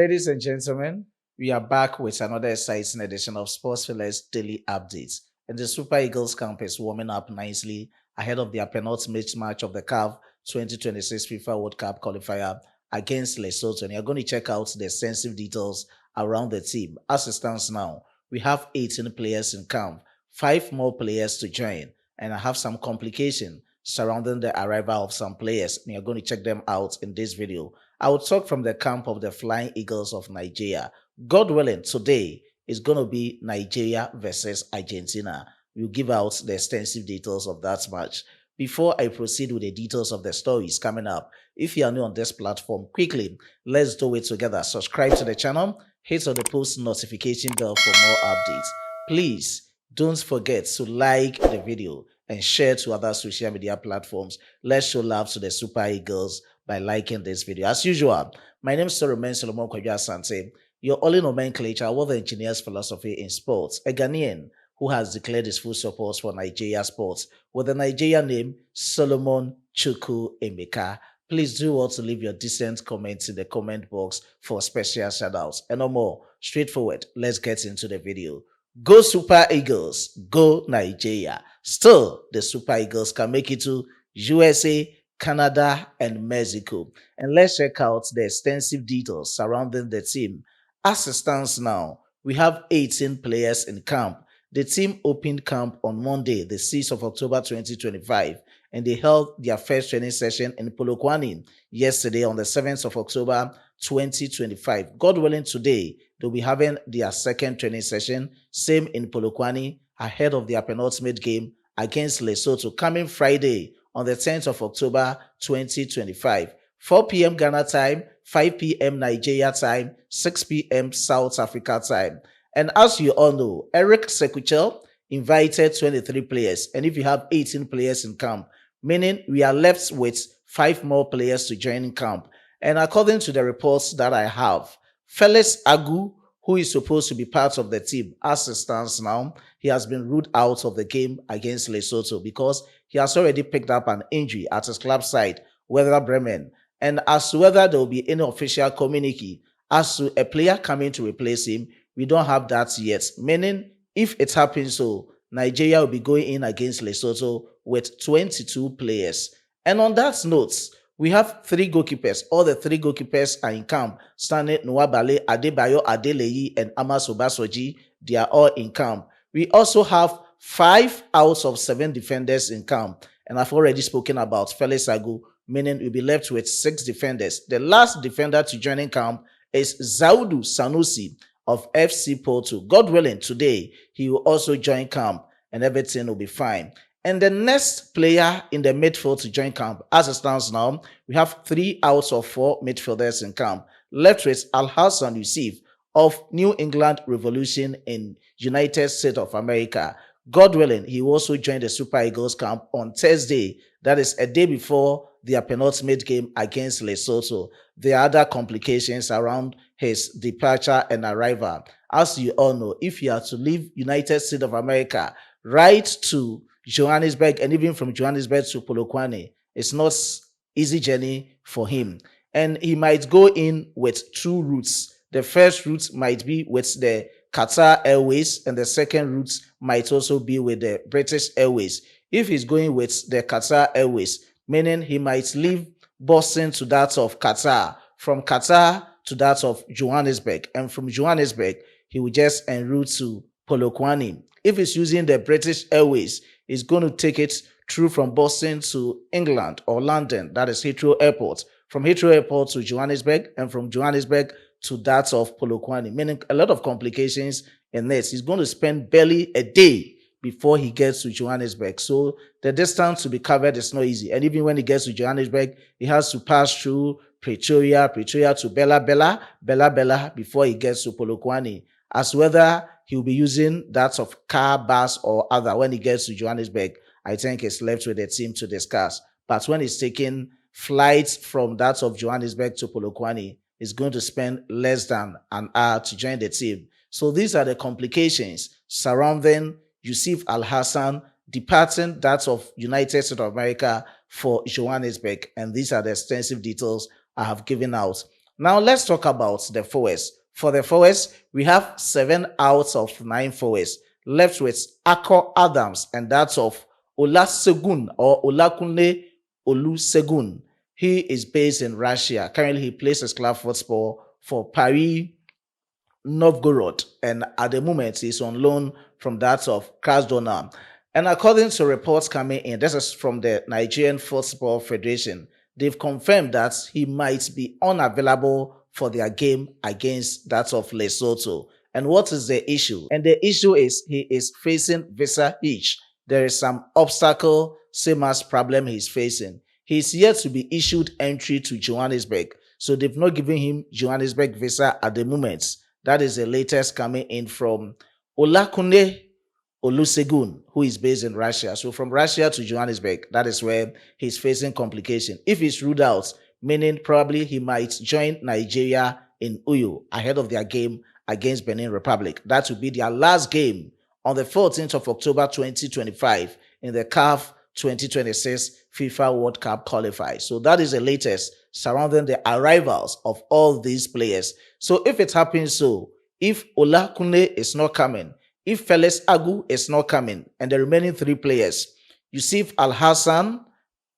Ladies and gentlemen, we are back with another exciting edition of Sports Village Daily Updates. And the Super Eagles camp is warming up nicely ahead of their penultimate match of the CAF 2026 FIFA World Cup qualifier against Lesotho. And you're going to check out the extensive details around the team. As it stands now, we have 18 players in camp, 5 more players to join, and I have some complication surrounding the arrival of some players. And you're going to check them out in this video. I will talk from the camp of the Flying Eagles of Nigeria. God willing, today is going to be Nigeria versus Argentina. We'll give out the extensive details of that match. Before I proceed with the details of the stories coming up, if you are new on this platform, quickly, let's do it together. Subscribe to the channel, hit on the post notification bell for more updates. Please don't forget to like the video and share to other social media platforms. Let's show love to the Super Eagles by liking this video. As usual, my name is Solomon Kwabia Asante, your only nomenclature with the engineer's philosophy in sports, a Ghanaian who has declared his full support for Nigeria sports with the Nigerian name Solomon Chukwu Emeka. Please do also leave your decent comments in the comment box for special shoutouts. And no more, straightforward, let's get into the video. Go Super Eagles, go Nigeria. Still, the Super Eagles can make it to USA, Canada, and Mexico. And let's check out the extensive details surrounding the team. As it stands now, we have 18 players in camp. The team opened camp on Monday, the 6th of October 2025, and they held their first training session in Polokwane yesterday on the 7th of October 2025. God willing, today they'll be having their second training session, same in Polokwane, ahead of their penultimate game against Lesotho coming Friday on the 10th of October 2025. 4 p.m. Ghana time, 5 p.m. Nigeria time, 6 p.m. South Africa time. And as you all know, Eric Sekuchel invited 23 players. And if you have 18 players in camp, meaning we are left with 5 more players to join in camp. And according to the reports that I have, Felix Agu, who is supposed to be part of the team as it stands now, he has been ruled out of the game against Lesotho because he has already picked up an injury at his club side, Werder Bremen. And as to whether there will be any official communique as to a player coming to replace him, we don't have that yet. Meaning, if it happens so, Nigeria will be going in against Lesotho with 22 players. And on that note, we have 3 goalkeepers. All the 3 goalkeepers are in camp. Stanley Nwabale, Adebayo Adeleyi, and Amos Obasoji. They are all in camp. We also have 5 out of 7 defenders in camp. And I've already spoken about Felix Agu, meaning we'll be left with 6 defenders. The last defender to join in camp is Zaudu Sanusi of FC Porto. God willing, today he will also join camp and everything will be fine. And the next player in the midfield to join camp, as it stands now, we have 3 out of 4 midfielders in camp. Left with Al-Hassan Yusuf of New England Revolution in United States of America. God willing, he will also join the Super Eagles camp on Thursday. That is a day before their penultimate game against Lesotho. There are other complications around his departure and arrival. As you all know, if you are to leave United States of America right to Johannesburg and even from Johannesburg to Polokwane, it's not easy journey for him. And he might go in with 2 routes. The first route might be with the Qatar Airways and the second route might also be with the British Airways. If he's going with the Qatar Airways, meaning he might leave Boston to that of Qatar, from Qatar to that of Johannesburg, and from Johannesburg, he will just en route to Polokwane. If he's using the British Airways, he's going to take it through from Boston to England or London, that is Heathrow Airport, from Heathrow Airport to Johannesburg, and from Johannesburg to that of Polokwane, meaning a lot of complications in this. He's going to spend barely a day before he gets to Johannesburg. So the distance to be covered is not easy. And even when he gets to Johannesburg, he has to pass through Pretoria to Bella before he gets to Polokwane. As whether he'll be using that of car, bus, or other when he gets to Johannesburg, I think it's left with the team to discuss. But when he's taking flights from that of Johannesburg to Polokwane, he's going to spend less than an hour to join the team. So these are the complications surrounding Yusuf Al-Hassan departing that of United States of America for Johannesburg. And these are the extensive details I have given out. Now let's talk about the forwards. For the forwards, we have 7 out of 9 forwards left with Akko Adams, and that's of Olasegun or Olakunle Olusegun. He is based in Russia. Currently, he plays his club football for Paris Novgorod, and at the moment he's on loan from that of Krasnodar. And according to reports coming in, this is from the Nigerian Football Federation, they've confirmed that he might be unavailable for their game against that of Lesotho. And what is the issue? And the issue is he is facing visa hitch. There is some obstacle, same as problem he's facing. He's yet to be issued entry to Johannesburg. So they've not given him Johannesburg visa at the moment. That is the latest coming in from Olakunle Olusegun, who is based in Russia. So from Russia to Johannesburg, that is where he's facing complication. If he's ruled out, meaning probably he might join Nigeria in Uyo ahead of their game against Benin Republic. That will be their last game on the 14th of October 2025 in the CAF 2026 FIFA World Cup qualifiers. So that is the latest surrounding the arrivals of all these players. So if it happens so, if Olakunle is not coming, if Felix Agu is not coming, and the remaining 3 players, Yusuf Al-Hassan,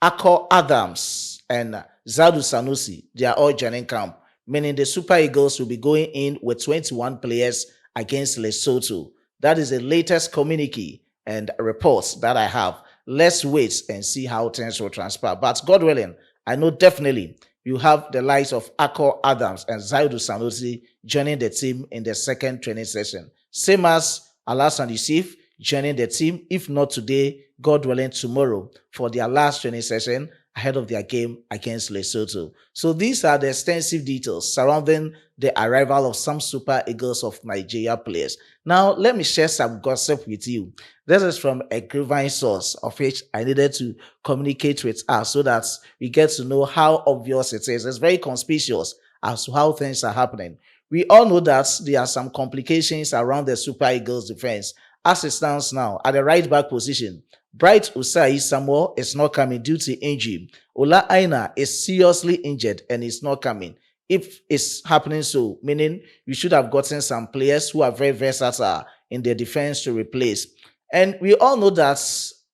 Akko Adams, and Zadu Sanusi, they are all joining camp, meaning the Super Eagles will be going in with 21 players against Lesotho. That is the latest communique and reports that I have. Let's wait and see how things will transpire. But God willing, I know definitely you have the likes of Akko Adams and Zaidu Sanusi joining the team in the second training session. Same as Alassane Yusuf joining the team, if not today, God willing, tomorrow for their last training session ahead of their game against Lesotho. So these are the extensive details surrounding the arrival of some Super Eagles of Nigeria players. Now, let me share some gossip with you. This is from a grapevine source of which I needed to communicate with us so that we get to know how obvious it is. It's very conspicuous as to how things are happening. We all know that there are some complications around the Super Eagles defense. As it stands now, at the right back position, Bright Usai Samuel is not coming due to injury. Ola Aina is seriously injured and is not coming. If it's happening so, meaning you should have gotten some players who are very versatile in the defense to replace. And we all know that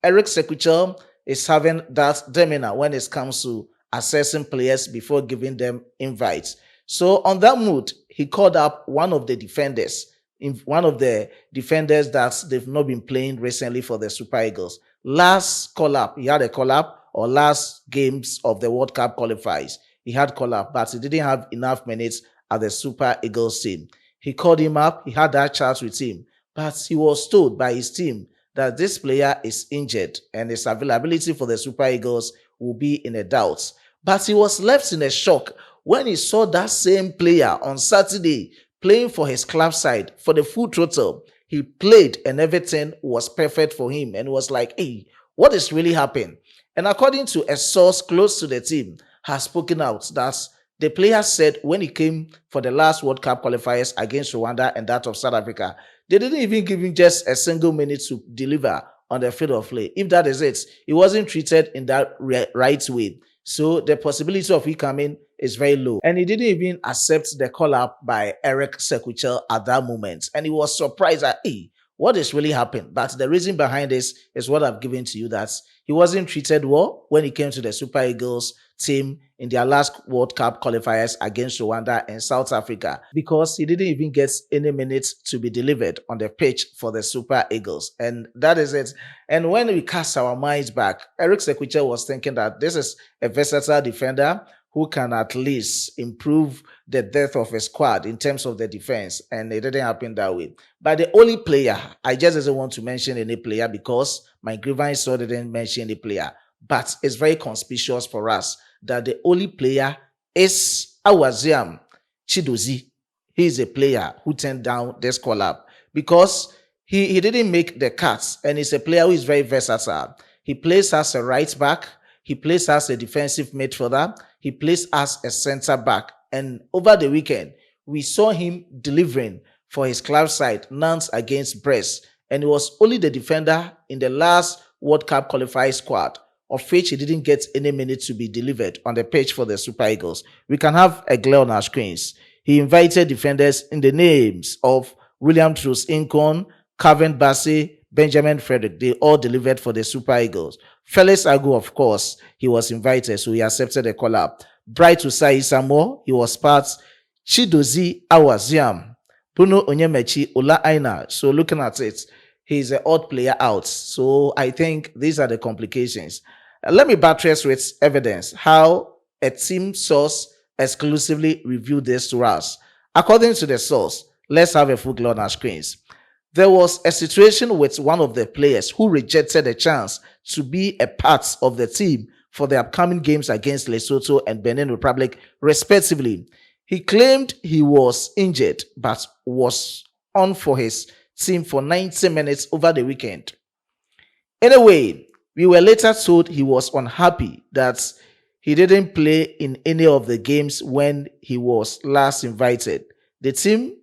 Eric Sekuchel is having that demeanor when it comes to assessing players before giving them invites. So on that mood, he called up one of the defenders that they've not been playing recently for the Super Eagles. Last call-up, he had a call-up, or last games of the World Cup qualifiers, he had call-up, but he didn't have enough minutes at the Super Eagles team. He called him up, he had that chat with him, but he was told by his team that this player is injured and his availability for the Super Eagles will be in a doubt. But he was left in a shock when he saw that same player on Saturday playing for his club side for the full total. He played and everything was perfect for him and was like, hey, what is really happening? And according to a source close to the team, has spoken out that the player said when he came for the last World Cup qualifiers against Rwanda and that of South Africa, they didn't even give him just a single minute to deliver on the field of play. If that is it, he wasn't treated in that right way. So the possibility of he coming is very low. And he didn't even accept the call-up by Eric Sekuchel at that moment. And he was surprised that, hey, what is really happening? But the reason behind this is what I've given to you, that he wasn't treated well when he came to the Super Eagles team in their last World Cup qualifiers against Rwanda and South Africa, because he didn't even get any minutes to be delivered on the pitch for the Super Eagles. And that is it. And when we cast our minds back, Eric Sekuchel was thinking that this is a versatile defender who can at least improve the depth of a squad in terms of the defense. And it didn't happen that way. But the only player, I just doesn't want to mention any player because my grievance saw didn't mention any player. But it's very conspicuous for us that the only player is Awaziam Chidozie. He is a player who turned down this call-up because he didn't make the cuts, and he's a player who is very versatile. He plays as a right back, he plays as a defensive midfielder, he plays as a center back. And over the weekend, we saw him delivering for his club side, Nantes against Brest. And it was only the defender in the last World Cup qualifier squad of which he didn't get any minute to be delivered on the pitch for the Super Eagles. We can have a glare on our screens. He invited defenders in the names of William Truss Incon, Calvin Bassey, Benjamin Frederick. They all delivered for the Super Eagles. Felix Agu, of course, he was invited, so he accepted the call up. Bright Usai Samo, he was part. Chidozie Awaziam, Bruno Onyemechi, Ola Aina. So looking at it, he's an odd player out. So I think these are the complications. Let me buttress with evidence how a team source exclusively reviewed this to us. According to the source, let's have a full glare on our screens. There was a situation with one of the players who rejected a chance to be a part of the team for the upcoming games against Lesotho and Benin Republic, respectively. He claimed he was injured but was on for his team for 90 minutes over the weekend. Anyway, we were later told he was unhappy that he didn't play in any of the games when he was last invited. The team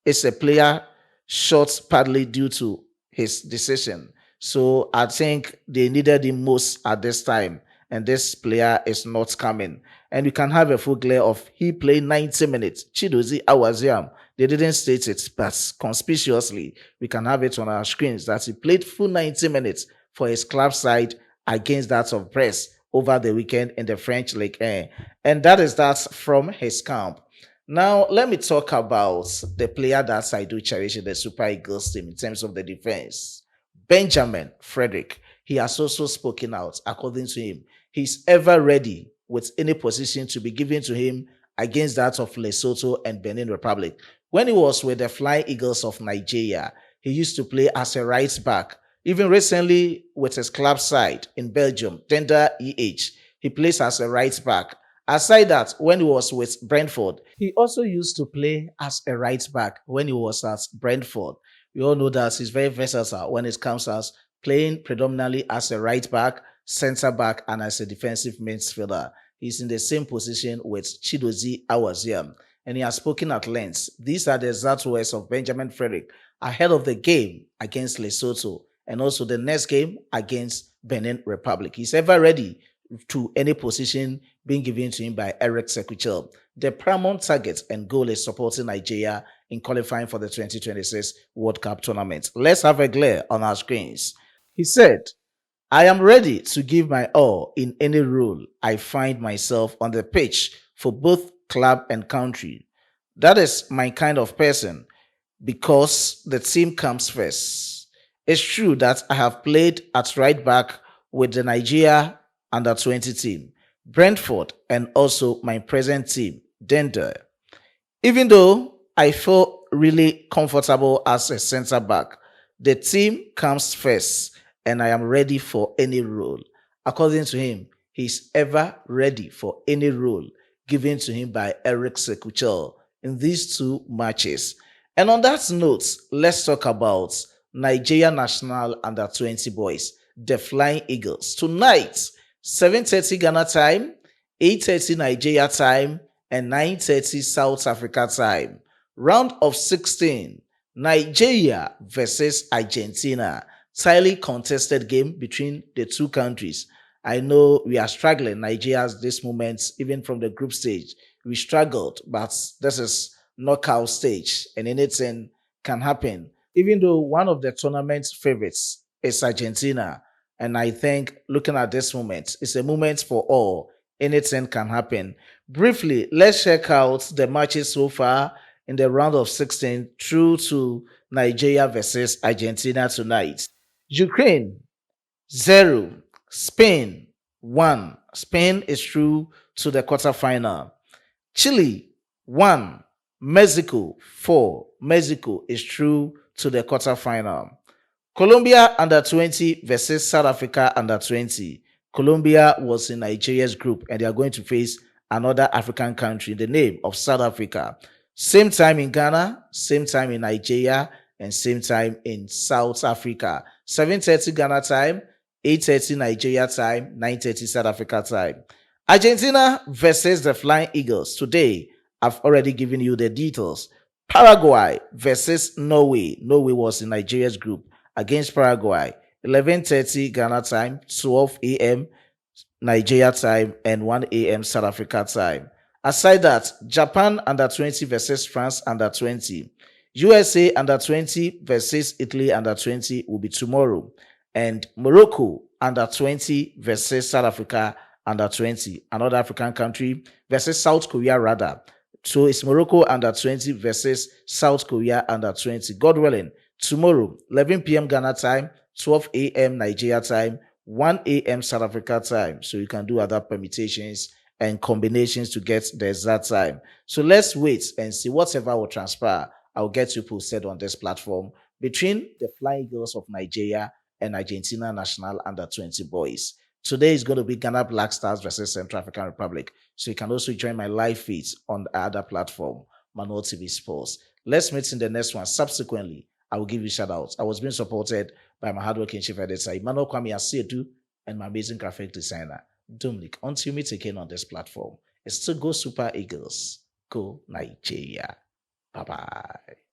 is a player short partly due to his decision. So I think they needed him most at this time, and this player is not coming. And you can have a full glare of he played 90 minutes. Chidozie Awaziam, they didn't state it, but conspicuously, we can have it on our screens that he played full 90 minutes for his club side against that of Brest over the weekend in the French League 1. And that is that from his camp. Now, let me talk about the player that I do cherish in the Super Eagles team in terms of the defense. Benjamin Frederick. He has also spoken out. According to him, he's ever ready with any position to be given to him against that of Lesotho and Benin Republic. When he was with the Flying Eagles of Nigeria, he used to play as a right back. Even recently with his club side in Belgium, Tender EH, he plays as a right back. Aside that, when he was with Brentford, he also used to play as a right back when he was at Brentford. We all know that he's very versatile when it comes as playing predominantly as a right back, center back, and as a defensive midfielder. He's in the same position with Chidozie Awaziam, and he has spoken at length. These are the exact words of Benjamin Frederick ahead of the game against Lesotho and also the next game against Benin Republic. He's ever ready to any position being given to him by Eric Sekuchel. The paramount target and goal is supporting Nigeria in qualifying for the 2026 World Cup tournament. Let's have a glare on our screens. He said, I am ready to give my all in any role I find myself on the pitch for both club and country. That is my kind of person because the team comes first. It's true that I have played at right back with the Nigeria under 20 team, Brentford, and also my present team, Dender. Even though I feel really comfortable as a center back, the team comes first and I am ready for any role. According to him, he's ever ready for any role given to him by Eric Sekuchel in these two matches. And on that note, let's talk about Nigeria National Under 20 boys, the Flying Eagles. Tonight, 7:30 Ghana time, 8:30 Nigeria time, and 9:30 South Africa time. Round of 16, Nigeria versus Argentina. Highly contested game between the two countries. I know we are struggling, Nigeria at this moment, even from the group stage. We struggled, but this is knockout stage and anything can happen. Even though one of the tournament's favorites is Argentina, and I think looking at this moment, it's a moment for all. Anything can happen. Briefly, let's check out the matches so far in the round of 16 through to Nigeria versus Argentina tonight. Ukraine, 0. Spain, 1. Spain is through to the quarterfinal. Chile, 1. Mexico, 4. Mexico is through to the quarterfinal. Colombia under 20 versus South Africa under 20. Colombia was in Nigeria's group and they are going to face another African country in the name of South Africa. Same time in Ghana, same time in Nigeria, and same time in South Africa. 7:30 Ghana time, 8:30 Nigeria time, 9:30 South Africa time. Argentina versus the Flying Eagles. Today, I've already given you the details. Paraguay versus Norway. Norway was in Nigeria's group against Paraguay. 11:30 Ghana time, 12 a.m. Nigeria time, and 1 a.m. South Africa time. Aside that, Japan under 20 versus France under 20. USA under 20 versus Italy under 20 will be tomorrow. And Morocco under 20 versus South Africa under 20. Another African country versus South Korea, rather. So it's Morocco under 20 versus South Korea under 20. God willing, tomorrow, 11 p.m. Ghana time, 12 a.m. Nigeria time, 1 a.m. South Africa time. So you can do other permutations and combinations to get the exact time. So let's wait and see whatever will transpire. I'll get you posted on this platform between the Flying Eagles of Nigeria and Argentina national under 20 boys. Today is going to be Ghana Black Stars versus Central African Republic. So you can also join my live feeds on the other platform, Manuel TV Sports. Let's meet in the next one. Subsequently, I will give you shout outs. I was being supported by my hardworking chief editor, Emmanuel Kwame Asiedu, and my amazing graphic designer, Dominic. Until we meet again on this platform, it's still go Super Eagles, go Nigeria. Bye bye.